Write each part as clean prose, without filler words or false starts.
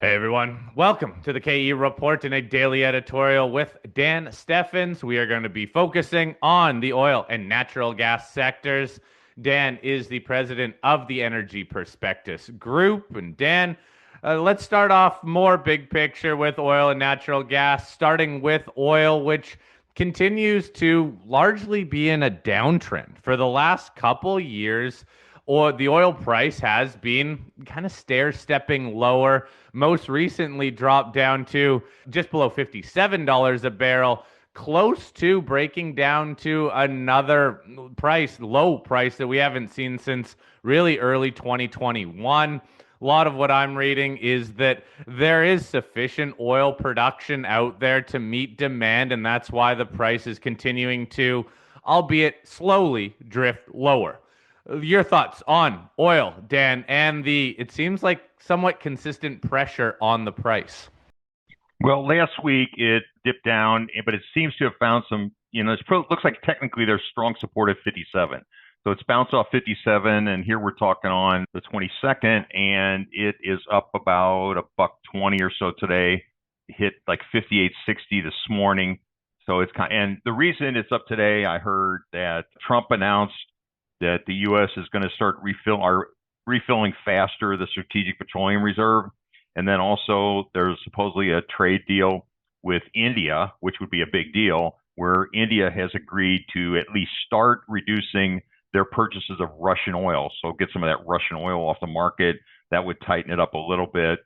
Hey everyone, welcome to the KE Report and a daily editorial with Dan Steffens. We are going to be focusing on the oil and natural gas sectors. Dan is the president of the Energy Prospectus Group. And Dan, let's start off more big picture with oil and natural gas, starting with oil, which continues to largely be in a downtrend. For the last couple years, or the oil price has been kind of stair stepping lower. Most recently dropped down to just below $57 a barrel, close to breaking down to another low price that we haven't seen since really early 2021. A lot of what I'm reading is that there is sufficient oil production out there to meet demand, and that's why the price is continuing to, albeit slowly, drift lower. Your thoughts on oil, Dan, and it seems like somewhat consistent pressure on the price. Well, last week it dipped down, but it seems to have found some, it looks like technically there's strong support at 57. So it's bounced off 57, and here we're talking on the 22nd, and it is up about a buck 20 or so today. Hit like 58.60 this morning. So and the reason it's up today, I heard that Trump announced that the U.S. is going to start refilling faster the Strategic Petroleum Reserve. And then also there's supposedly a trade deal with India, which would be a big deal, where India has agreed to at least start reducing their purchases of Russian oil. So get some of that Russian oil off the market. That would tighten it up a little bit.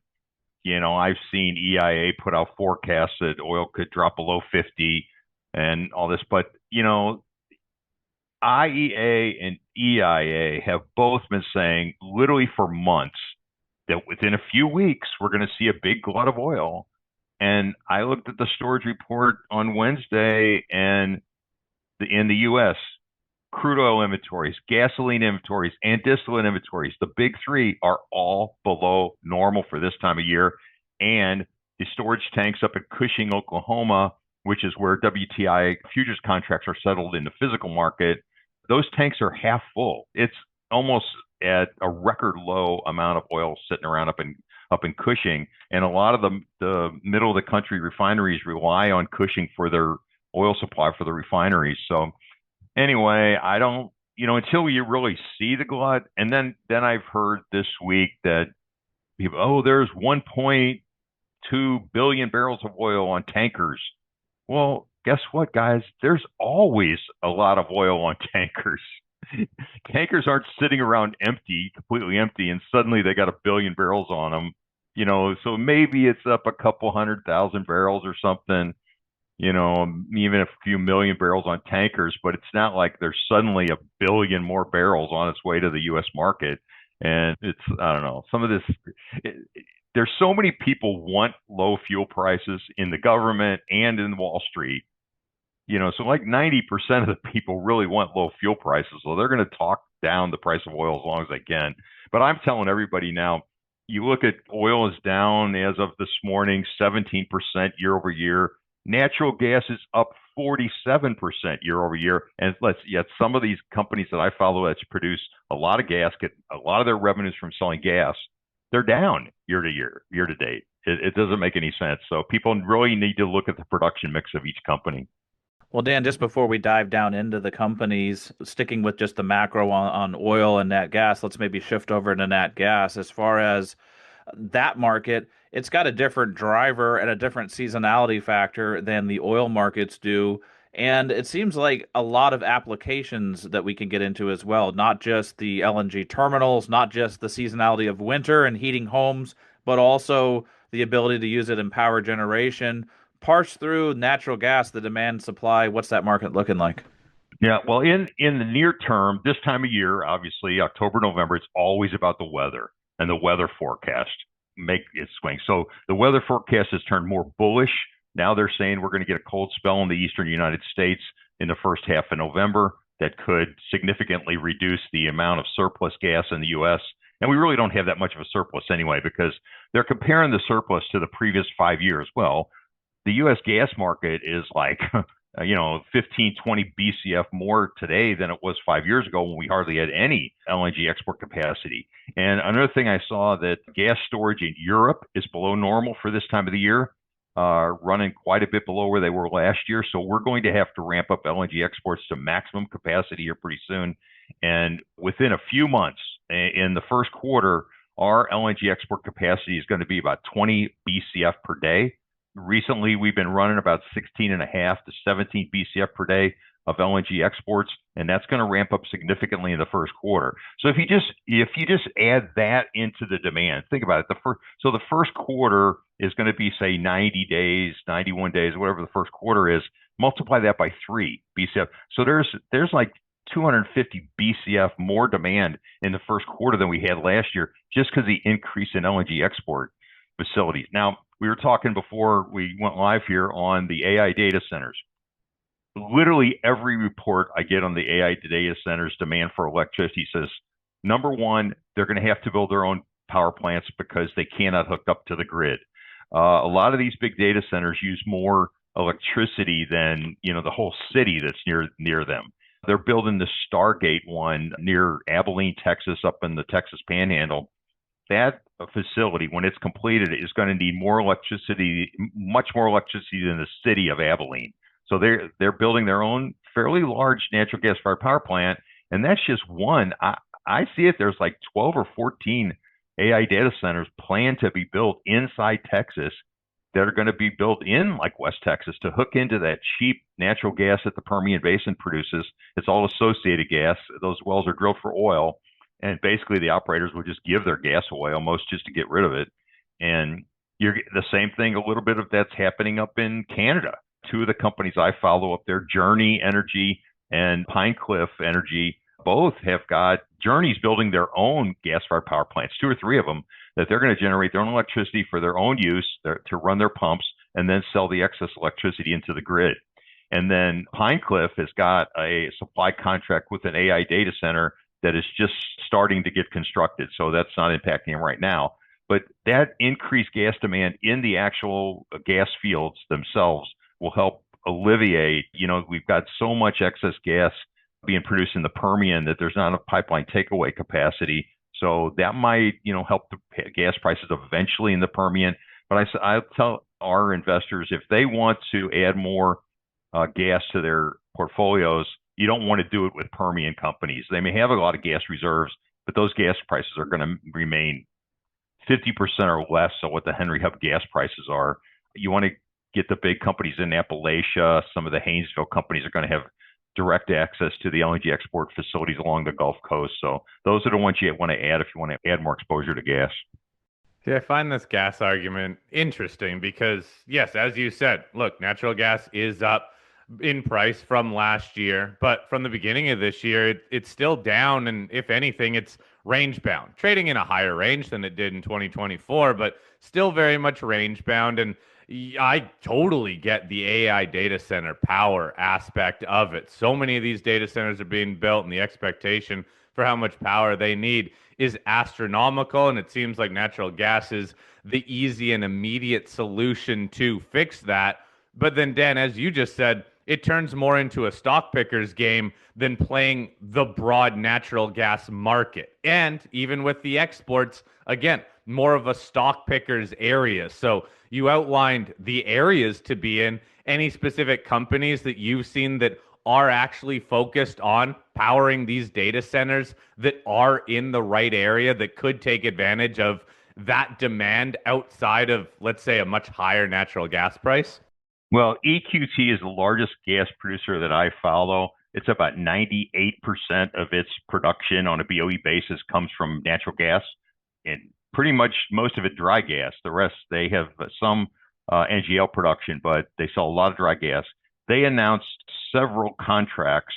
I've seen EIA put out forecasts that oil could drop below 50 and all this. But, IEA and EIA have both been saying literally for months that within a few weeks, we're going to see a big glut of oil. And I looked at the storage report on Wednesday, and in the U.S., crude oil inventories, gasoline inventories, and distillate inventories, the big three are all below normal for this time of year. And the storage tanks up at Cushing, Oklahoma, which is where WTI futures contracts are settled in the physical market, those tanks are half full. It's almost at a record low amount of oil sitting around up in Cushing, and a lot of the middle of the country refineries rely on Cushing for their oil supply for the refineries. So anyway, I don't, until you really see the glut, and then I've heard this week that people, there's 1.2 billion barrels of oil on tankers. Well, guess what, guys? There's always a lot of oil on tankers. Tankers aren't sitting around empty, completely empty, and suddenly they got a billion barrels on them. So maybe it's up a couple 100,000 barrels or something, even a few million barrels on tankers, but it's not like there's suddenly a billion more barrels on its way to the U.S. market. And I don't know, some of this, there's so many people want low fuel prices in the government and in Wall Street. So like 90% of the people really want low fuel prices. So they're going to talk down the price of oil as long as they can. But I'm telling everybody now, you look at oil is down as of this morning, 17% year over year. Natural gas is up 47% year over year. And yet some of these companies that I follow that produce a lot of gas, get a lot of their revenues from selling gas, they're down year to date. It doesn't make any sense. So people really need to look at the production mix of each company. Well, Dan, just before we dive down into the companies, sticking with just the macro on oil and nat gas, let's maybe shift over to nat gas. As far as that market, it's got a different driver and a different seasonality factor than the oil markets do. And it seems like a lot of applications that we can get into as well, not just the LNG terminals, not just the seasonality of winter and heating homes, but also the ability to use it in power generation. Parse through natural gas, the demand supply. What's that market looking like? Yeah, well, in the near term, this time of year, obviously October, November, it's always about the weather and the weather forecast make it swing. So the weather forecast has turned more bullish. Now they're saying we're going to get a cold spell in the eastern United States in the first half of November that could significantly reduce the amount of surplus gas in the U.S. And we really don't have that much of a surplus anyway, because they're comparing the surplus to the previous 5 years. Well, the U.S. gas market is like 15, 20 BCF more today than it was 5 years ago when we hardly had any LNG export capacity. And another thing I saw that gas storage in Europe is below normal for this time of the year, running quite a bit below where they were last year. So we're going to have to ramp up LNG exports to maximum capacity here pretty soon. And within a few months, in the first quarter, our LNG export capacity is going to be about 20 BCF per day. Recently, we've been running about 16.5 to 17 BCF per day of LNG exports, and that's going to ramp up significantly in the first quarter. So if you just add that into the demand, think about it. The first quarter is going to be, say, 90 days, 91 days, whatever the first quarter is. Multiply that by 3 BCF. So there's like 250 BCF more demand in the first quarter than we had last year, just because of the increase in LNG export facilities. Now, we were talking before we went live here on the AI data centers. Literally every report I get on the AI data centers demand for electricity says, number one, they're going to have to build their own power plants because they cannot hook up to the grid. A lot of these big data centers use more electricity than the whole city that's near them. They're building the Stargate one near Abilene, Texas, up in the Texas Panhandle. That facility, when it's completed, is going to need more electricity, much more electricity than the city of Abilene. So they're building their own fairly large natural gas-fired power plant, and that's just one. I see it. There's like 12 or 14 AI data centers planned to be built inside Texas that are going to be built in like West Texas to hook into that cheap natural gas that the Permian Basin produces. It's all associated gas. Those wells are drilled for oil. And basically, the operators will just give their gas away almost just to get rid of it. And you're the same thing, a little bit of that's happening up in Canada. Two of the companies I follow up there, Journey Energy and Pine Cliff Energy, both have got Journey's building their own gas-fired power plants, 2 or 3 of them, that they're going to generate their own electricity for their own use to run their pumps and then sell the excess electricity into the grid. And then Pine Cliff has got a supply contract with an AI data center that is just starting to get constructed. So that's not impacting them right now. But that increased gas demand in the actual gas fields themselves will help alleviate, we've got so much excess gas being produced in the Permian that there's not enough pipeline takeaway capacity. So that might, help the gas prices eventually in the Permian. But I tell our investors, if they want to add more gas to their portfolios, you don't want to do it with Permian companies. They may have a lot of gas reserves, but those gas prices are going to remain 50% or less of what the Henry Hub gas prices are. You want to get the big companies in Appalachia. Some of the Haynesville companies are going to have direct access to the LNG export facilities along the Gulf Coast. So those are the ones you want to add if you want to add more exposure to gas. Yeah, I find this gas argument interesting because, yes, as you said, look, natural gas is up in price from last year, but from the beginning of this year, it's still down. And if anything, it's range bound, trading in a higher range than it did in 2024, but still very much range bound. And I totally get the AI data center power aspect of it. So many of these data centers are being built, and the expectation for how much power they need is astronomical. And it seems like natural gas is the easy and immediate solution to fix that. But then, Dan, as you just said, it turns more into a stock picker's game than playing the broad natural gas market. And even with the exports, again, more of a stock picker's area. So you outlined the areas to be in. Any specific companies that you've seen that are actually focused on powering these data centers that are in the right area that could take advantage of that demand outside of, let's say, a much higher natural gas price? Well, EQT is the largest gas producer that I follow. It's about 98% of its production on a BOE basis comes from natural gas, and pretty much most of it dry gas. The rest, they have some NGL production, but they sell a lot of dry gas. They announced several contracts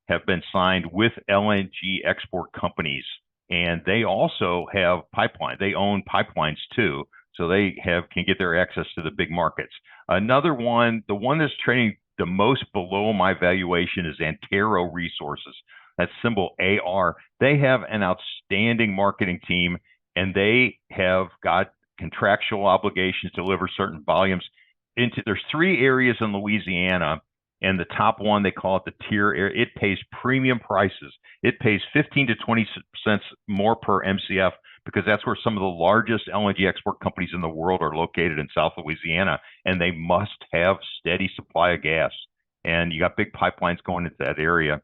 have been signed with LNG export companies, and they also have pipelines. They own pipelines too, so they can get their access to the big markets. Another one, the one that's trading the most below my valuation, is Antero Resources. That's symbol AR. They have an outstanding marketing team, and they have got contractual obligations to deliver certain volumes into. There's 3 areas in Louisiana And the top one, they call it the tier. It pays premium prices. It pays 15 to 20 cents more per MCF because that's where some of the largest LNG export companies in the world are located in South Louisiana, and they must have steady supply of gas. And you got big pipelines going into that area.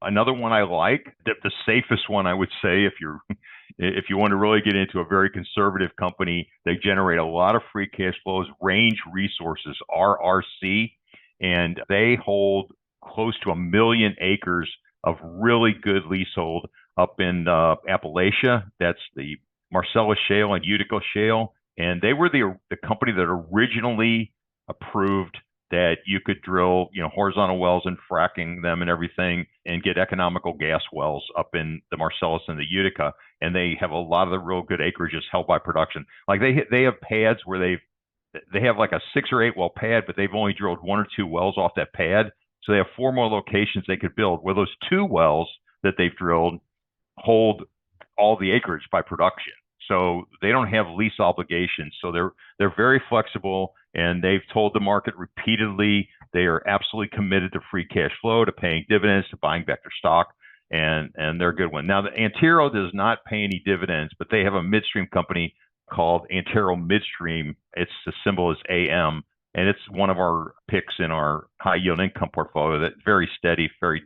Another one I like, the safest one I would say, if you want to really get into a very conservative company, they generate a lot of free cash flows. Range Resources, RRC, and they hold close to 1 million acres of really good leasehold up in Appalachia. That's the Marcellus Shale and Utica Shale, and they were the company that originally approved that you could drill, horizontal wells and fracking them and everything and get economical gas wells up in the Marcellus and the Utica. And they have a lot of the real good acreages held by production. Like they have pads where they have like a 6 or 8 well pad, but they've only drilled 1 or 2 wells off that pad. So they have 4 more locations they could build where those 2 wells that they've drilled hold all the acreage by production. So they don't have lease obligations. So they're very flexible, and they've told the market repeatedly they are absolutely committed to free cash flow, to paying dividends, to buying back their stock, and they're a good one. Now, the Antero does not pay any dividends, but they have a midstream company called Antero Midstream. It's the symbol is AM, and it's one of our picks in our high yield income portfolio. That's very steady, very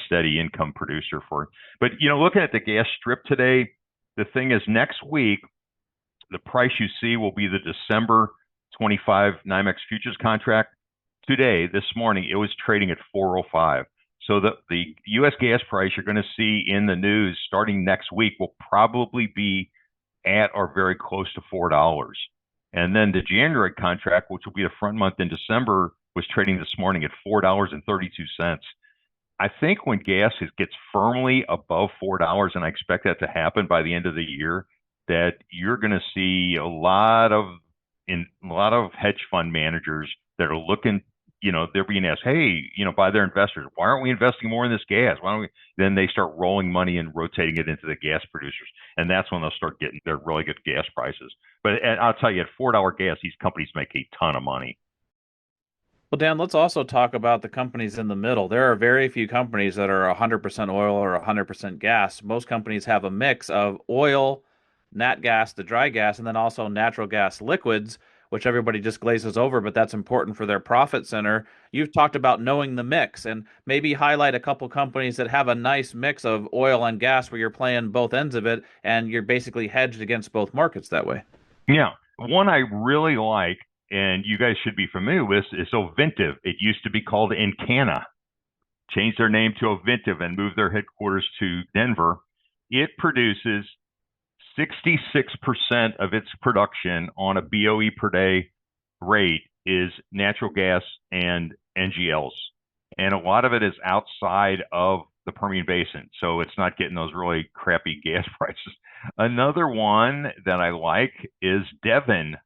steady income producer for. But looking at the gas strip today, the thing is, next week, the price you see will be the December 25 NYMEX futures contract. Today, this morning, it was trading at 405. So the U.S. gas price you're going to see in the news starting next week will probably be at or very close to $4. And then the January contract, which will be the front month in December, was trading this morning at $4.32. I think when gas gets firmly above $4, and I expect that to happen by the end of the year, that you're going to see a lot of hedge fund managers that are looking, they're being asked, hey, by their investors, why aren't we investing more in this gas? Why don't we? Then they start rolling money and rotating it into the gas producers, and that's when they'll start getting their really good gas prices. But I'll tell you, at $4 gas, these companies make a ton of money. Well, Dan, let's also talk about the companies in the middle. There are very few companies that are 100% oil or 100% gas. Most companies have a mix of oil, nat gas, the dry gas, and then also natural gas liquids, which everybody just glazes over, but that's important for their profit center. You've talked about knowing the mix, and maybe highlight a couple companies that have a nice mix of oil and gas where you're playing both ends of it, and you're basically hedged against both markets that way. Yeah. One I really like, and you guys should be familiar with, is Ovintiv. It used to be called Encana. Changed their name to Ovintiv and moved their headquarters to Denver. It produces 66% of its production on a BOE per day rate is natural gas and NGLs. And a lot of it is outside of the Permian Basin. So it's not getting those really crappy gas prices. Another one that I like is Devon,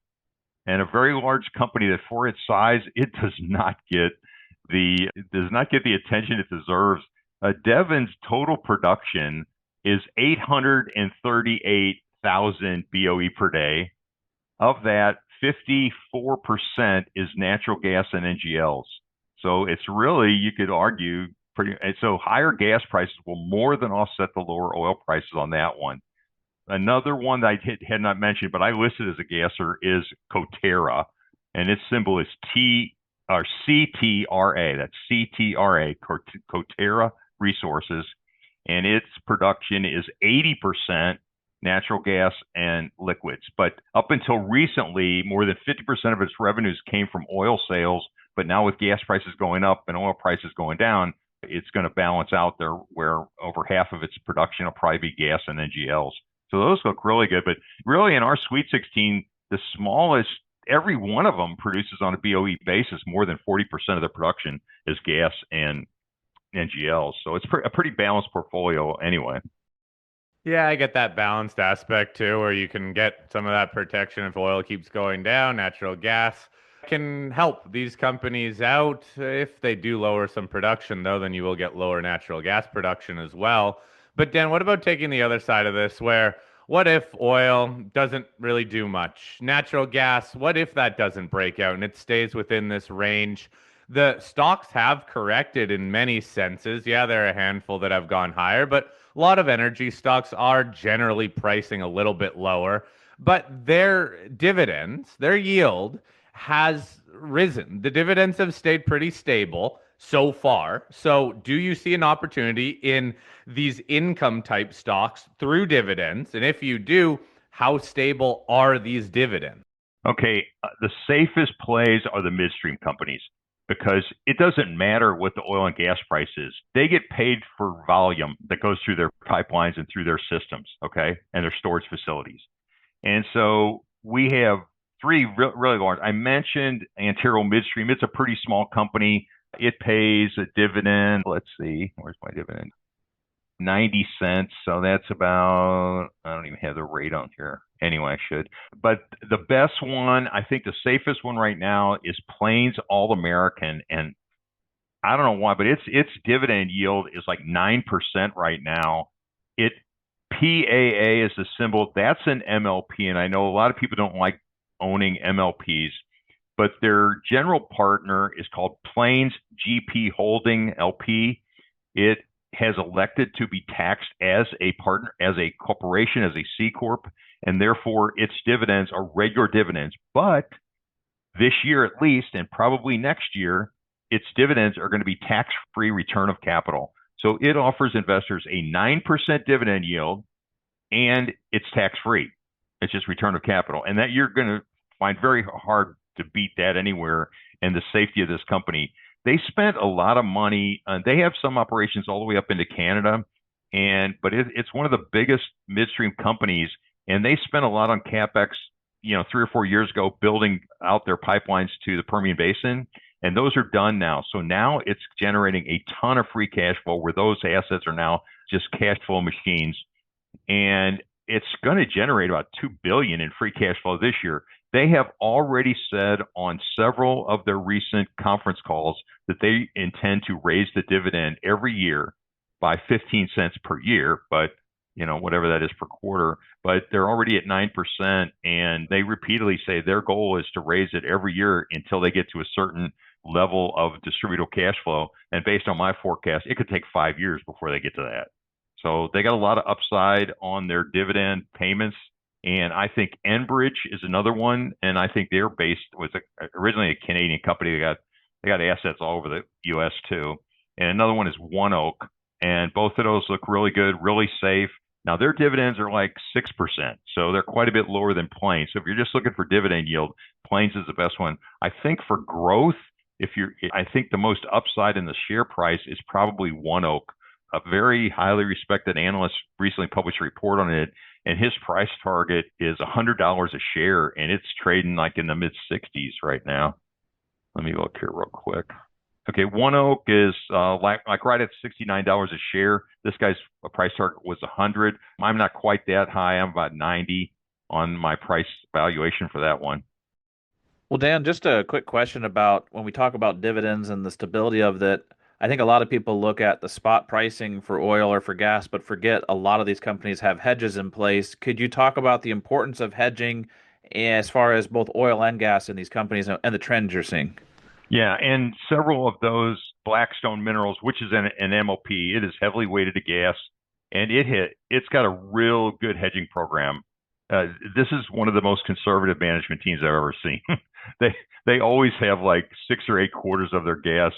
and a very large company that for its size, it does not get the attention it deserves. Devon's total production is 838,000 BOE per day. Of that, 54% is natural gas and NGLs. So it's really, you could argue, so higher gas prices will more than offset the lower oil prices on that one. Another one that I had not mentioned, but I listed as a gasser, is Coterra, and its symbol is CTRA. That's CTRA, Coterra Resources, and its production is 80% natural gas and liquids. But up until recently, more than 50% of its revenues came from oil sales. But now with gas prices going up and oil prices going down, it's going to balance out there where over half of its production will probably be gas and NGLs. So those look really good. But really, in our Sweet 16, the smallest, every one of them produces on a BOE basis more than 40% of their production is gas and NGLs. So it's a pretty balanced portfolio anyway. Yeah, I get that balanced aspect too, where you can get some of that protection if oil keeps going down. Natural gas can help these companies out. If they do lower some production, though, then you will get lower natural gas production as well. But Dan, what about taking the other side of this, where what if oil doesn't really do much? Natural gas, what if that doesn't break out and it stays within this range? the stocks have corrected in many senses. Yeah, there are a handful that have gone higher, but a lot of energy stocks are generally pricing a little bit lower. But their dividends, their yield has risen. The dividends have stayed pretty stable so far. So, do you see an opportunity in these income type stocks through dividends? And if you do, how stable are these dividends? Okay, the safest plays are the midstream companies because it doesn't matter what the oil and gas price is. They get paid for volume that goes through their pipelines and through their systems, okay, and their storage facilities. And so we have three really large. I mentioned Antero Midstream. It's a pretty small company. It pays a dividend. Let's see, where's my dividend? 90 cents. So that's about, I don't even have the rate on here. Anyway, I should. But the best one, I think the safest one right now is Plains All American. And I don't know why, but its dividend yield is like 9% right now. It PAA is the symbol. That's an MLP. And I know a lot of people don't like owning MLPs, but their general partner is called Plains GP Holding LP. It has elected to be taxed as a partner, as a corporation, as a C Corp, and therefore its dividends are regular dividends. But this year at least, and probably next year, its dividends are going to be tax-free return of capital. So it offers investors a 9% dividend yield, and it's tax-free. It's just return of capital. And that you're going to find very hard to beat that anywhere, and the safety of this company. They spent a lot of money. They have some operations all the way up into Canada, but it's one of the biggest midstream companies, and they spent a lot on capex, 3 or 4 years ago, building out their pipelines to the Permian Basin, and those are done now. So now it's generating a ton of free cash flow, where those assets are now just cash flow machines, and it's going to generate about $2 billion in free cash flow this year. They have already said on several of their recent conference calls that they intend to raise the dividend every year by 15 cents per year, but whatever that is per quarter. But they're already at 9%, and they repeatedly say their goal is to raise it every year until they get to a certain level of distributable cash flow. And based on my forecast, it could take 5 years before they get to that. So they got a lot of upside on their dividend payments. And I think Enbridge is another one, and I think they're originally a Canadian company. They got assets all over the U.S. too. And another one is One Oak, and both of those look really good, really safe. Now their dividends are like 6%, so they're quite a bit lower than Plains. So if you're just looking for dividend yield, Plains is the best one. I think for growth, I think the most upside in the share price is probably One Oak. A very highly respected analyst recently published a report on it, and his price target is $100 a share, and it's trading like in the mid 60s right now. Let me look here real quick. Okay, One Oak is like right at $69 a share. This guy's price target was 100. I'm not quite that high. I'm about 90 on my price valuation for that one. Well, Dan, just a quick question about when we talk about dividends and the stability of that. I think a lot of people look at the spot pricing for oil or for gas, but forget a lot of these companies have hedges in place. Could you talk about the importance of hedging as far as both oil and gas in these companies and the trends you're seeing? Yeah, and several of those Blackstone Minerals, which is an MLP, it is heavily weighted to gas, and it's got a real good hedging program. This is one of the most conservative management teams I've ever seen. they always have like 6 or 8 quarters of their gas,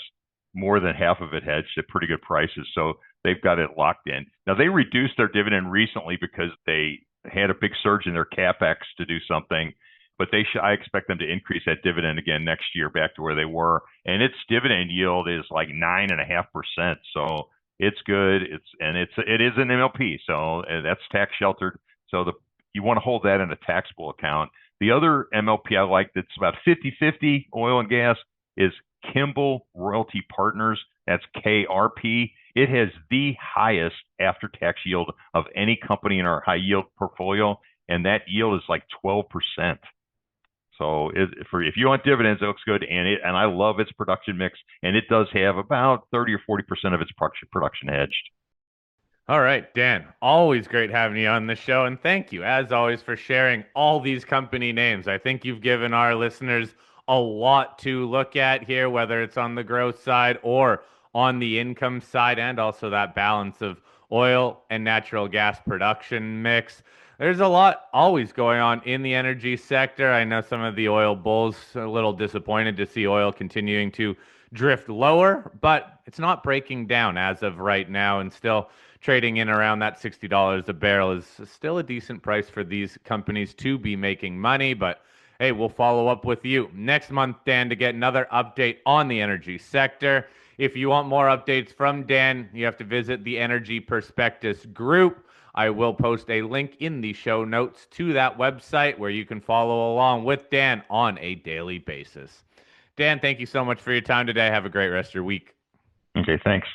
more than half of it hedged at pretty good prices. So they've got it locked in. Now they reduced their dividend recently because they had a big surge in their capex to do something, but I expect them to increase that dividend again next year back to where they were. And its dividend yield is like 9.5%. So it's good. It is an MLP. So that's tax sheltered. So you want to hold that in a taxable account. The other MLP I like that's about 50-50 oil and gas is Kimball Royalty Partners. That's KRP. It has the highest after-tax yield of any company in our high-yield portfolio, and that yield is like 12%. So if you want dividends, it looks good, and I love its production mix, and it does have about 30 or 40% of its production hedged. All right, Dan, always great having you on the show, and thank you, as always, for sharing all these company names. I think you've given our listeners a lot to look at here, whether it's on the growth side or on the income side, and also that balance of oil and natural gas production mix. There's a lot always going on in the energy sector. I know some of the oil bulls are a little disappointed to see oil continuing to drift lower, but it's not breaking down as of right now, and still trading in around that $60 a barrel is still a decent price for these companies to be making money. But hey, we'll follow up with you next month, Dan, to get another update on the energy sector. If you want more updates from Dan, you have to visit the Energy Prospectus Group. I will post a link in the show notes to that website where you can follow along with Dan on a daily basis. Dan, thank you so much for your time today. Have a great rest of your week. Okay, thanks.